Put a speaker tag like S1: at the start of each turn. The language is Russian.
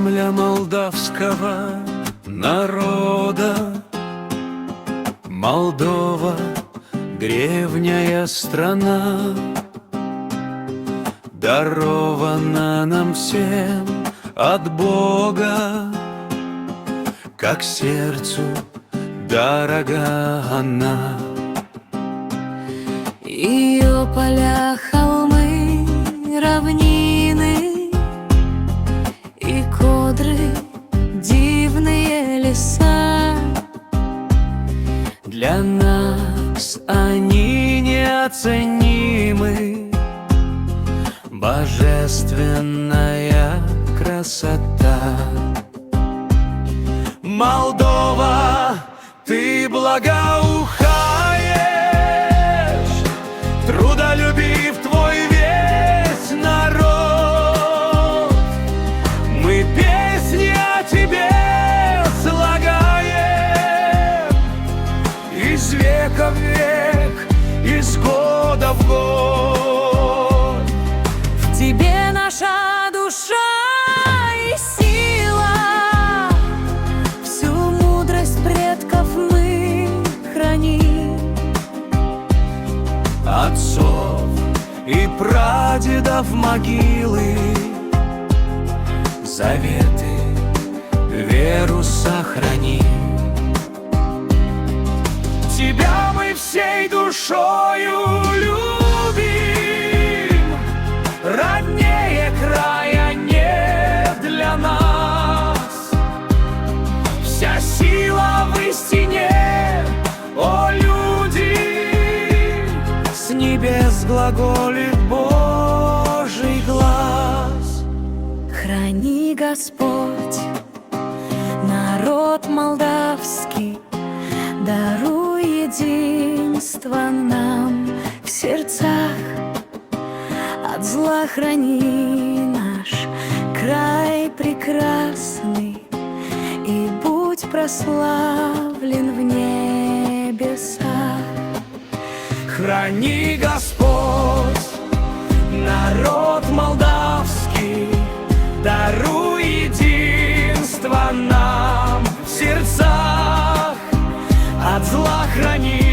S1: земля молдавского народа. Молдова, древняя страна, дарована нам всем от Бога, как сердцу дорога она.
S2: Ее поля, холмы, равнины и кодры, дивные леса.
S1: Для нас они неоценимы, божественная красота. Молдова, ты благоухаешь, трудолюбив твой весь народ. Мы песни о тебе слагаем из века в век, из года в год.
S2: В тебе наша душа и сила, всю мудрость предков мы храним.
S1: Отцов и прадедов могилы, заветы, веру сохраним. Тебя мы всей душою любим, роднее края нет для нас. Вся сила в истине, о люди, с небес глаголит Божий глаз.
S2: Храни, Господь, народ молдавский, даруй единство нам в сердцах. От зла храни наш край прекрасный, и будь прославлен в небесах.
S1: Храни, Господь, народ молдавский, даруй единство нам в сердцах. От зла храни